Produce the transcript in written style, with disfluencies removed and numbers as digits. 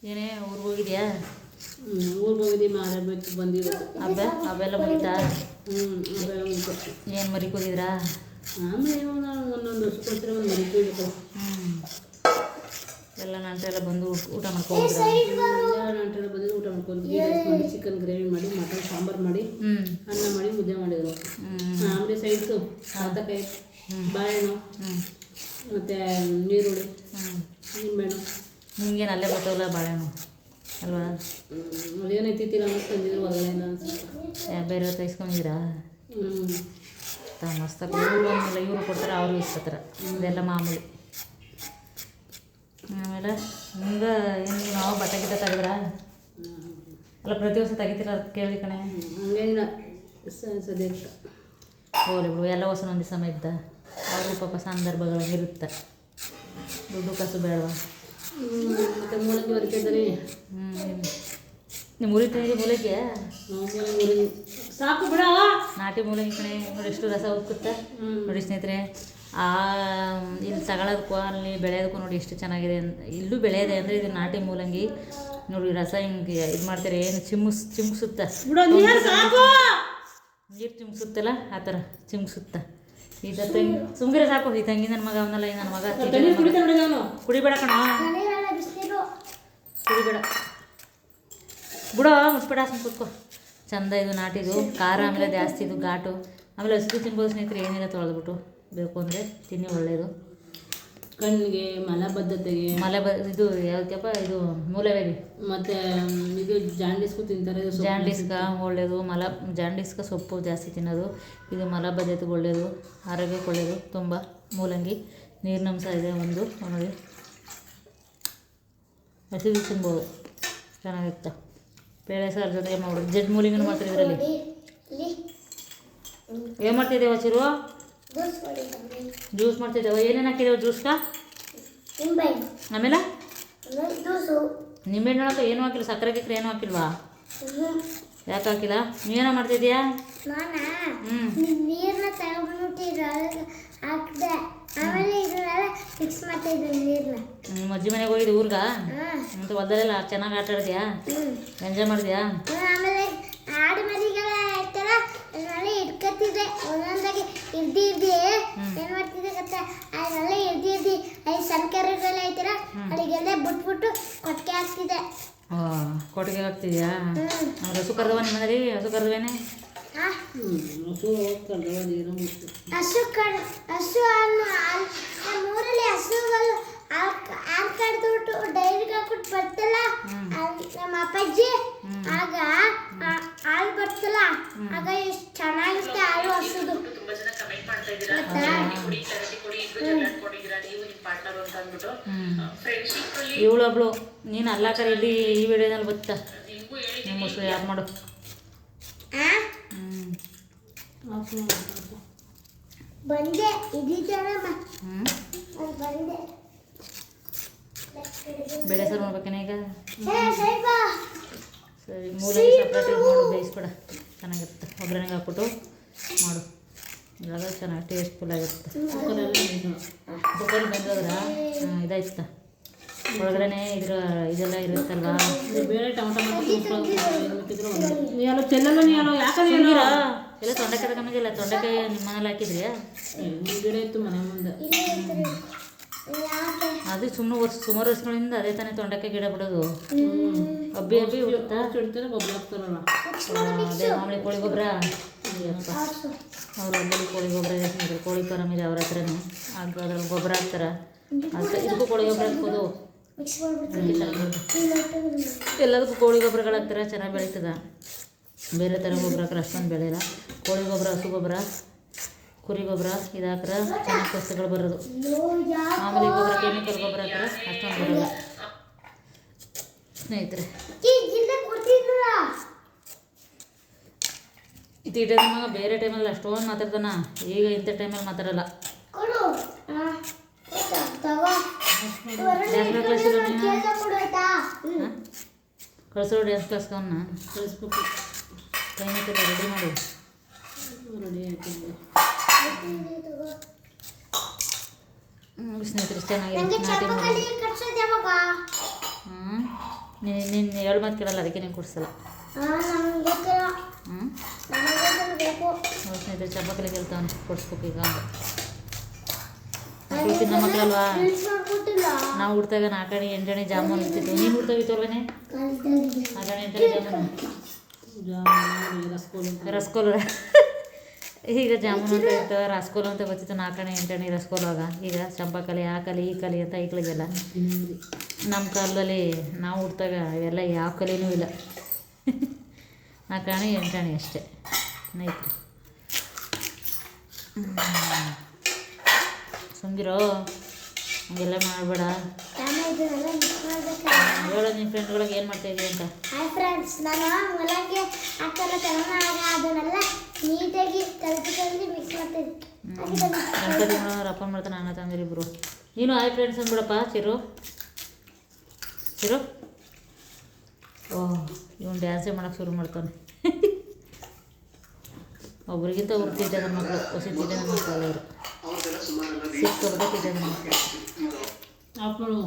ಏನೇ ಊರಿಗೆ ಹೋಗಿದ್ಯಾ? ಊರಿಗೆ ಹೋಗಿದ್ದೀವಿ, ಮಾಡಬೇಕು ಬಂದಿರೋದು. ಅವೆಲ್ಲ ಮುಗಿತಾ? ಅವೆಲ್ಲ ಮುಗಿತು. ಏನು ಮರಿಕ್ ಹೋಗಿದ್ರಾ? ಆಮೇಲೆ ನಾವು ಒಂದೊಂದು ವರ್ಷ ಕೊಡ್ತೀರ ಒಂದು ಮರಿಕ್ ಹೋಗ್ಬೇಕು. ಎಲ್ಲ ನಂಟೆಲ್ಲ ಬಂದು ಊಟ ಮಾಡ್ಕೊಂಡ್ರೆ ನಂಟೆಲ್ಲ ಬಂದಿದ್ದು ಊಟ ಮಾಡ್ಕೊಂಡು ರೈಸ್ ಮಾಡಿ, ಚಿಕನ್ ಗ್ರೇವಿ ಮಾಡಿ, ಮಟನ್ ಸಾಂಬಾರು ಮಾಡಿ, ಅನ್ನ ಮಾಡಿ, ಮುದ್ದೆ ಮಾಡಿದ್ರು. ಆಮೇಲೆ ಸೈಡ್ಸು ಸೌತೆಕಾಯಿ, ಬಾಳೆಹಣ್ಣು, ಮತ್ತು ನೀರುಳ್ಳಿ, ನಿಂಬೆಹಣ್ಣು. ನಿಮ್ಗೇನು ಅಲ್ಲೇ ಬರ್ತಾವಲ್ಲ ಬಾಳೆಹಣ್ಣು ಅಲ್ವಾ? ಅದೇನೈತಿಲ್ಲ ಅಂತ ತಂದಿದ್ರು ಹೊರಗಡೆಯಿಂದ ಅನ್ಸುತ್ತೆ. ಬೇರೆ ತೈಸ್ಕೊಂಡಿದ್ದೀರಾ? ಮಸ್ತಾಗ ಇವರು ಕೊಡ್ತಾರೆ, ಅವರು ಇಸ್ಕೊತಾರೆ. ಇದೆಲ್ಲ ಮಾಮೂಲಿ. ಆಮೇಲೆ ನಿಮ್ಗೆ ಏನು ನಾವು ಬಟ್ಟೆ ಗಿಟ್ಟ ತೆಗೆದ್ರ? ಅಲ್ಲ ಪ್ರತಿ ವರ್ಷ ತೆಗಿತೀರ ಅದು ಕೇಳಿ ಕಣೆ. ಹಂಗೇನಿಲ್ಲ ಸದ್ಯ ಹೋಗ್ಲಿ ಬಿಡು, ಎಲ್ಲ ಹೊಸ ಒಂದು ಸಮಯ ಇದ್ದ ಅವರು ಪಾಪ ಸಂದರ್ಭಗಳಿರುತ್ತೆ. ದುಡ್ಡು ಕಾಸು ಬೇಡವಾ? ಮತ್ತು ಮೂಲಂಗಿ ಹೊರಕಿದ್ದಾರೆ. ನಿಮ್ಮ ಊರಿಗೆ ತಂದಿದ್ದೀವಿ ಮೂಲಂಗಿ? ಮೂಲಂಗಿ ಸಾಕು ಬಿಡ. ನಾಟಿ ಮೂಲಂಗಿ ಕಣೆ, ನೋಡಿ ಎಷ್ಟು ರಸ ಉಕ್ಕುತ್ತೆ ನೋಡಿ ಸ್ನೇಹಿತರೆ. ಇಲ್ಲಿ ತಗೊಳ್ಳೋದಕ್ಕೂ ಅಲ್ಲಿ ಬೆಳೆಯೋದಕ್ಕೂ ನೋಡಿ ಎಷ್ಟು ಚೆನ್ನಾಗಿದೆ. ಇಲ್ಲೂ ಬೆಳೆಯೋದೆ ಅಂದರೆ ಇದು ನಾಟಿ ಮೂಲಂಗಿ. ನೋಡಿ ರಸ ಹಿಂಗೆ ಇದು ಮಾಡ್ತಾರೆ, ಏನು ಚಿಮ್ಸುತ್ತೆ ನೀರು ಚಿಮ್ಸುತ್ತಲ್ಲ ಆ ಥರ ಚಿಮ್ಸುತ್ತೆ. ಈಗ ತಂಗಿ ಸುಮ್ಗಿರೆ ಸಾಕು. ಈ ತಂಗಿ ನನ್ನ ಮಗ ಅವನಲ್ಲ, ಈ ನನ್ನ ಮಗ ಕುಡಿಬೇಡ ಕಣ, ಕುಡಿಬೇಡ ಬಿಡೋ, ಮುಚ್ಬೇಡ, ಸುಮ್ಮ ಕೂತ್ಕೋ. ಚಂದ ಇದು ನಾಟಿದು, ಖಾರ ಆಮೇಲೆ ಜಾಸ್ತಿ ಇದು ಘಾಟು. ಆಮೇಲೆ ಹಸಿದು ತಿನ್ಬೋದು ಸ್ನೇಹಿತರೆ, ಏನಿಲ್ಲ ತೊಳೆದ್ಬಿಟ್ಟು ಬೇಕು ಅಂದರೆ ತಿನ್ನಿ, ಒಳ್ಳೆಯದು ಕಣ್ಣಿಗೆ, ಮಲಬದ್ಧತೆಗೆ, ಇದು ಯಾವ್ದಪ್ಪ ಇದು ಮೂಲವೇರಿ, ಮತ್ತು ಇದು ಜಾಂಡೀಸ್ಗೂ ತಿಂತಾರೆ. ಜಾಂಡೀಸ್ಗ ಒಳ್ಳೆಯದು. ಜಾಂಡೀಸ್ಗ ಸೊಪ್ಪು ಜಾಸ್ತಿ ತಿನ್ನೋದು. ಇದು ಮಲಬದ್ಧತೆಗೆ ಒಳ್ಳೆಯದು, ಆರೋಗ್ಯಕ್ಕೆ ಒಳ್ಳೆಯದು ತುಂಬ. ಮೂಲಂಗಿ ನೀರಿನಂಶ ಇದೆ ಒಂದು. ನೋಡಿ ಹಸಿದು ತಿನ್ಬೋದು, ಚೆನ್ನಾಗಿರುತ್ತೆ. ಬೇಳೆ ಸಾರು ಜೊತೆಗೆ ಮಾಡೋದು. ಜಡ್ ಮೂಲಂಗಿನೂ ಮಾಡ್ತಾರೆ ಇದರಲ್ಲಿ. ಏನು ಮಾಡ್ತಿದ್ದೇವೆ ಹಸಿರು? ಜ್ಯೂಸ್ ಮಾಡ್ತಿದ್ದೇವೆ. ಏನೇನು ಹಾಕಿದ್ದೇವೆ ಜ್ಯೂಸ್ಗ? ಆಮೇಲೆ ನಿಂಬೆಹಣ್ಣು ಹಾಕ, ಏನೂ ಹಾಕಿಲ್ಲ. ಸಕ್ಕರೆ ಗಿಕ್ಕರೆ ಏನೂ ಹಾಕಿಲ್ವಾ? ಯಾಕೆ ಹಾಕಿಲ್ಲ? ನೀವೇನೋ ಮಾಡ್ತಿದ್ದೀಯಾ? ನೀರನ್ನ ತಗೊಂಡ್ಬಿಟ್ಟು ಹಾಕಿದೆ, ಆಮೇಲೆ ಇದನ್ನೆಲ್ಲ ಮಿಕ್ಸ್ ಮಾಡ್ತಾ ಇದ್ದೀನಿ ನೀರನ್ನ. ನಿಮ್ಮ ಅಜ್ಜಿ ಮನೆಗೆ ಹೋಗಿದ್ದೆ ಊರ್ಗ? ಮತ್ತು ಹೊಲದಲ್ಲೆಲ್ಲ ಚೆನ್ನಾಗಿ ಆಟ ಆಡಿದ್ಯಾ? ಎಂಜಾಯ್ ಮಾಡಿದ್ಯಾ? ಆಮೇಲೆ ಆಡು ಮರಿಗಳ ಆಯ್ತಲ್ಲ, ಅದನ್ನೆಲ್ಲ ಇಟ್ಕೊತಿದ್ದೆ ಒಂದೊಂದಾಗಿ ಇರ್ದಿ ಏನು ಮಾಡ್ತಿದ್ದೆ ಗೊತ್ತಾ? ಅದನ್ನೆಲ್ಲ ಇರ್ದಿ ಅಲ್ಲಿ ಸಣ್ಣ ಕರುಗಳು ಐತಲ್ಲ, ಅಲ್ಲಿಗೆಲ್ಲ ಬಿಟ್ಬಿಟ್ಟು ಕೊಟ್ಟಿಗೆ ಹಾಕ್ತಿದ್ದೆ. ಕೊಟ್ಟಿಗೆ ಹಾಕ್ತಿದ್ಯಾ? ಹಸು ಕರೆದವ ನಿಮ್ಮ ಮನೇಲಿ? ಹಸು ಕರೆದವೇನೆ? ಹಸು ನಮ್ಮೂರಲ್ಲಿ ಹಸುಗಳು ಹಾಲು ಕಡ್ದುಬಿಟ್ಟು ಡೈರಿಗೆ ಹಾಕ್ಬಿಟ್ಟು ಬರ್ತಲ್ಲ ನಮ್ಮ ಅಪ್ಪಾಜಿ, ಆಗ ಹಾಲು ಬರ್ತಲ್ಲ, ಆಗ ಎಷ್ಟು ಚೆನ್ನಾಗಿರುತ್ತೆ ಹಾಲು ಹಸುದು. ಇವಳೊಬ್ಳು ನೀನು ಅಲ್ಲಾಕರ ಇಲ್ಲಿ ಈ ವಿಡಿಯೋದಲ್ಲಿ ಬತ್ತಾ ನಿಮ್ಮ ಹೆಸರು ಯಾರು ಮಾಡು. ಬಂದೆ ಇದೀತನಮ್ಮ, ಬಂದೆ. ಬೇಳೆ ಸಾರು ಮಾಡ್ಬೇಕೇನೆ ಈಗ? ಸರಿ, ಮೂಲಂಗಿ ಸಪ್ರೇಟಾಗಿ ಮಾಡು, ಬೇಯಿಸ್ಬೇಡ, ಚೆನ್ನಾಗಿರುತ್ತೆ. ಒಗ್ಗರಣೆಗೆ ಹಾಕ್ಬಿಟ್ಟು ಮಾಡು, ಇವಾಗ ಚೆನ್ನಾಗಿ ಟೇಸ್ಟ್ಫುಲ್ ಆಗಿರುತ್ತೆ. ಕುಕ್ಕರ್ ಬಂದೋದ್ರ ಇದಾಯ್ತ ಒಳಗಡೆ ಇದೆಲ್ಲ ಇರುತ್ತಲ್ವಾ? ಬೇಳೆ ಟೊಮಟೊ ಎಲ್ಲ ತೊಂಡೆಕಾಯಿ ತಗೊಂಡಿಲ್ಲ. ತೊಂಡೆಕಾಯಿ ನಿಮ್ಮ ಮನೇಲಿ ಹಾಕಿದ್ರಿ? ಗಿಡ ಇತ್ತು ಮನೆ ಮುಂದೆ. ಅದು ಸುಮಾರು ವರ್ಷಗಳಿಂದ ಅದೇ ತಾನೇ ತೊಂಡೆಕಾಯಿ ಗಿಡ ಬಿಡೋದು. ಹಬ್ಬಿ ಹುಡುಕ್ತಾ ಗೊಬ್ಬರ ಹಾಕ್ತಾರಲ್ಲ, ಅದೇ ಮಾಮೂಲಿ ಕೋಳಿ ಗೊಬ್ಬರ. ಅವ್ರು ಹಬ್ಬಲ್ಲಿ ಕೋಳಿ ಗೊಬ್ಬರ ಇದೆ, ಕೋಳಿ ಫಾರಮ್ ಇದೆ ಅವ್ರ ಹತ್ರನೇ. ಆಗ ಅದ್ರಲ್ಲಿ ಗೊಬ್ಬರ ಹಾಕ್ತಾರೆ. ಅದಕ್ಕೆ ಇದಕ್ಕೂ ಕೋಳಿ ಗೊಬ್ಬರ ಹಾಕ್ಬೋದು. ಎಲ್ಲದಕ್ಕೂ ಕೋಳಿ ಗೊಬ್ಬರಗಳು ಹಾಕ್ತಾರೆ, ಚೆನ್ನಾಗಿ ಬೆಳೀತದೆ. ಬೇರೆ ಥರ ಗೊಬ್ಬರ ಹಾಕ್ರೆ ಅಷ್ಟೊಂದು ಬೆಳೆಯಲ್ಲ. ಕೋಳಿ ಗೊಬ್ಬರ, ಹಸು ಗೊಬ್ಬರ, ಕುರಿ ಗೊಬ್ಬರ ಇದು ಹಾಕ್ರೆ ಚೆನ್ನಾಗಿ ಸಸ್ಯಗಳು ಬರೋದು. ಮಾಮೂಲಿ ಗೊಬ್ಬರ, ಕೆಮಿಕಲ್ ಗೊಬ್ಬರ ಹಾಕ್ರೆ ಅಷ್ಟೊಂದು ಬರೋಲ್ಲ ಸ್ನೇಹಿತರೆ. ತೀಟೆ ಮಗ ಬೇರೆ ಟೈಮಲ್ಲಿ ಅಷ್ಟೊಂದು ಮಾತಾಡ್ತಾನ, ಈಗ ಇಂಥ ಟೈಮಲ್ಲಿ ಮಾತಾಡಲ್ಲ. ಡ್ಯಾನ್ಸ್ ಕಳಿಸಿರೋ ನೀನು? ಕಳಿಸೋ ಡ್ಯಾನ್ಸ್ ಕ್ಲಾಸ್ಗೆ ಅವನ್ನ ಕಳಿಸ್ಬೇಕು. ಟೈಮ್ ಐತಲ್ಲ, ರೆಡಿ ಮಾಡಿ. ರೆಡಿ ಆಯ್ತು ಸ್ನೇಹಿತರೆ, ಚೆನ್ನಾಗಿದೆ ನಾಟಿ ನೀನು ಹೇಳು ಮಾತು ಕೇಳಲ್ಲ, ಅದಕ್ಕೆ ನೀನು ಕೊಡಿಸಲ್ಲ. ನಮ್ಗೆ ಗೊತ್ತಿಲ್ಲ, ಹ್ಞೂ ನಮಗೆ ಬೇಕು. ಅವ್ರ ಸ್ನೇಹಿತರೆ ಚಂಪಕಲಿ ಕೇಳ್ತಾವನು ಕೊಡಿಸ್ಬೇಕು ಈಗ ಅಂತ. ತಿನ್ನೋ ಮಕ್ಕಳಲ್ವಾ, ಫ್ರೆಂಡ್ಸ್ ಮಾಡ್ಕೊಟ್ಟಿಲ್ಲ. ನಾವು ಹುಡ್ತಾಗ 4 ಆಣೆ 8 ಆಣೆ ಜಾಮೂನ್ ಇರ್ತಿತ್ತು. ನೀನು ಹುಡ್ತಾವಿತ್ತಲ್ವೇ 4 ಆಣೆ 8 ಆಣೆ ಜಾಮೂನು, ರಸಗೋಲ. ಈಗ ಜಾಮೂನು ಅಂತ ಇರ್ತವೆ, ರಸಗೋಲ ಅಂತ ಬರ್ತಿತ್ತು 4 ಆಣೆ 8 ಆಣೆ ರಸಗೋಲಾಗ. ಈಗ ಚಂಪಕಲಿ ಆ ಕಲಿ ಈ ಕಲಿ ಅಂತ ಐಕ್ಳಿಗೆಲ್ಲ. ನಮ್ಮ ಕಾಲದಲ್ಲಿ ನಾವು ಹುಡ್ತಾಗ ಇವೆಲ್ಲ ಯಾವ ಕಲಿನೂ ಇಲ್ಲ. 4 ಆಣೆ 8 ಆಣೆ ಅಷ್ಟೇ ನೈತ್ರಿ. ಸುಮ್ಗಿರೋ, ಹಂಗೆಲ್ಲ ಮಾಡಬೇಡ. ಇದನ್ನೆಲ್ಲ ಮಿಕ್ಸ್ ಮಾಡ್ಬೇಕು. ಹೇಳೋ ನಿನ್ನ ಫ್ರೆಂಡ್ಗಳಿಗೆ ಏನು ಮಾಡ್ತಾಯಿದ್ದೀವಿ ಅಂತ. ಹಾಯ್ ಫ್ರೆಂಡ್ಸ್, ನಾನು ಮೊಲಕ್ಕೆ ಹಾಕ್ತಾರ ತಗೊಂಡಾಗ ಅದನ್ನೆಲ್ಲ ನೀಟಾಗಿ ಕಲ್ತ್ಕೊಂಡು ಮಿಕ್ಸ್ ಮಾಡ್ತೀನಿ. ಗಣಪತಿ ಮಾಡೋರು ಅಪ್ಪ ಮಾಡ್ತಾನೆ, ಅಣ್ಣ ತಂದಿರಿ ಇಬ್ಬರು. ನೀನು ಹಾಯ್ ಫ್ರೆಂಡ್ಸ್ ಅಂದ್ಬಿಡಪ್ಪ. ಚಿರು ಓಹ್, ಇವನು ಡ್ಯಾನ್ಸೇ ಮಾಡೋಕ್ಕೆ ಶುರು ಮಾಡ್ತಾನೆ. ಒಬ್ರಿಗಿಂತ ಒಬ್ರು ತಿಂತಾರೆ ಮಕ್ಕಳು, ಹೊಸ ತಿಂತಾರೆ ಮಕ್ಕಳು. ಅವರು ಸಿಕ್ಕೋರ್ದ ತಿಂತಾರೆ ಮಕ್ಕಳು. ಆಫ್ ಮಾಡು.